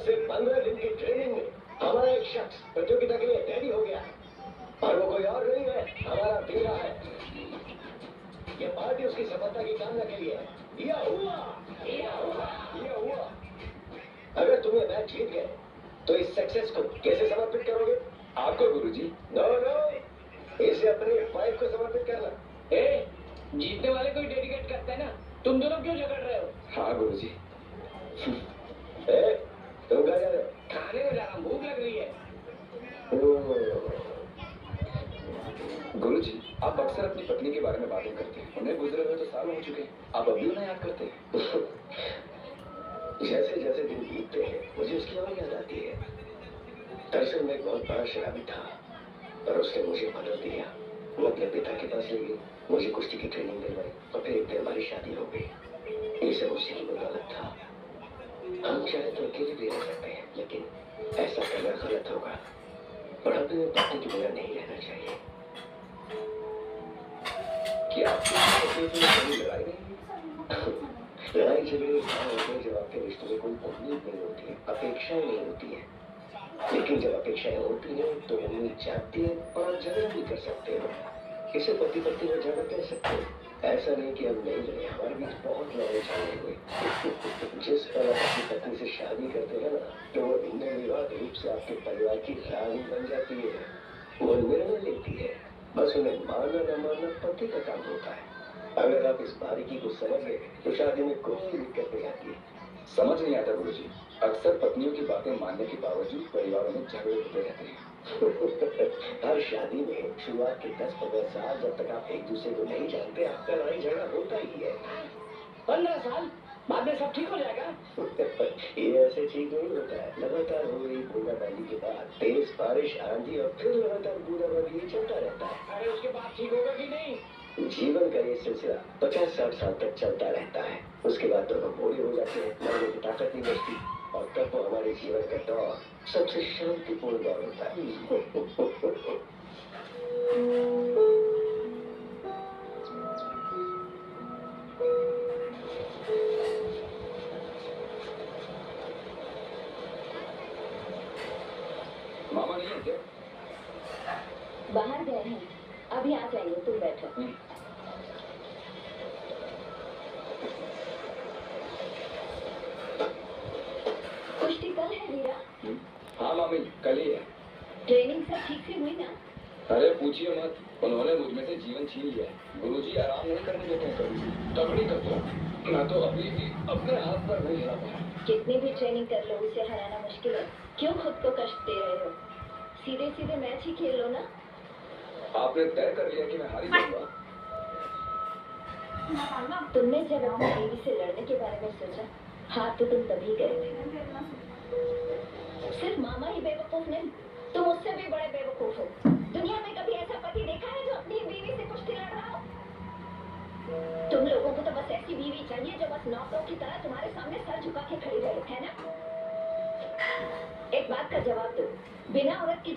सिर्फ 15 दिन की ट्रेनिंग में हमारा एक शख्स प्रतियोगिता के लिए रेडी हो गया है और वो कोई और नहीं है, हमारा वीरा है। ये पार्टी उसकी सफलता की कामना के लिए है। दिया हुआ, दिया हुआ, दिया हुआ। अगर तुम्हें मैच जीत गए तो इस सक्सेस को कैसे समर्पित करोगे? आपको गुरुजी। नो नो, इसे अपनी वाइफ को समर्पित करना। जीतने वाले को ही डेडिकेट करते हैं ना। तुम दोनों क्यों झगड़ रहे हो? हाँ गुरुजी। तुम कहाँ जा रहे हो? खाने में जा रहा हूं, भूख लग रही है। गुरुजी, आप अक्सर अपनी पत्नी के बारे में बातें करते हैं। उन्हें गुजरे हुए तो साल हो चुके हैं, आप अभी उन्हें याद करते हैं? जैसे जैसे दिन बीतते हैं मुझे उसकी और याद आती है। दरअसल मैं एक बहुत बड़ा शराबी था और उसने मुझे बदल दिया। वो अपने पिता के पास ले गई, मुझे कुश्ती की ट्रेनिंग दिलवाई और फिर एक दिन हमारी शादी हो गई। ये सब उसी की बदौलत था। हम चाहे तो अकेले भी रह सकते हैं, लेकिन ऐसा करना गलत होगा। बुढ़ापे में पत्नी के बिना नहीं रहना चाहिए। क्या आपकी कभी लड़ाई नहीं? लड़ाई झगड़े जब आपके रिश्ते में कोई उम्मीद नहीं होती है, अपेक्षाएं नहीं होती है। लेकिन जब अपेक्षाएं होती हैं तो उम्मीद जागती है और झगड़ा भी कर सकते हो। इसे पति पत्नी में झगड़ा कह सकते हो। ऐसा नहीं कि हम नहीं लड़े, हमारे बीच बहुत लड़ाई झगड़े हुए। जिस पर आप अपनी पत्नी से शादी करते हैं ना, तो वो निर्विवाद रूप से आपके परिवार की रानी बन जाती है। वो निर्णय लेती है, बस उन्हें मानना न मानना पति का काम होता है। अगर आप इस बारीकी को समझ गए तो शादी में कोई दिक्कत नहीं आती। समझ नहीं आता गुरुजी। अक्सर पत्नियों की बातें मानने के बावजूद परिवारों में झगड़े होते रहते हैं। हर शादी में शुरुआत के 10-15 साल जब तक आप एक दूसरे को नहीं जानते, आपका लड़ाई झगड़ा होता ही है। 15 साल बाद में सब ठीक हो जाएगा। ये ऐसे ठीक नहीं होता है। लगातार हो रही बूंदाबांदी के बाद तेज बारिश, आंधी और फिर लगातार बूंदाबांदी ये चलता रहता है। अरे उसके बाद ठीक होगा कि नहीं? जीवन का ये सिलसिला 50-60 साल तक चलता रहता है। उसके बाद दोनों बूढ़े हो जाते हैं, लड़ने की ताकत नहीं बचती और तब वो हमारे जीवन का दौर सबसे शांतिपूर्ण दौर होता है। मामा नहीं है क्या? बाहर गए हैं, अभी आ जाएंगे, तुम बैठो। कुश्ती कल है वीरा? हाँ मामी, कल ही है। ट्रेनिंग सब ठीक से हुई ना? अरे पूछिए मत, उन्होंने मुझ में से जीवन छीन लिया है। गुरुजी आराम नहीं करने देते हैं कभी। तगड़ी करते मैं तो अभी भी अपने हाथ पर नहीं हिला पाया। कितनी भी ट्रेनिंग कर लो, उसे हराना मुश्किल है। क्यों खुद को कष्ट दे रहे हो? सीधे सीधे मैच ही खेल लो ना। आपने तय कर लिया कि मैं हारी जाऊंगा? तुमने जब अपनी बीवी से लड़ने के बारे में सोचा, हाँ तो तुम तभी गए थे। सिर्फ मामा ही बेवकूफ नहीं, तुम उससे भी बड़े बेवकूफ हो। दुनिया में कभी ऐसा पति देखा है जो अपनी बीवी से कुश्ती लड़ रहा हो? तुम लोगों को तो बस ऐसी बीवी चाहिए जो बस नौकरों की तरह तुम्हारे सामने सर झुका के खड़ी रहे, है ना? एक बात का जवाब दो, बिना औरत की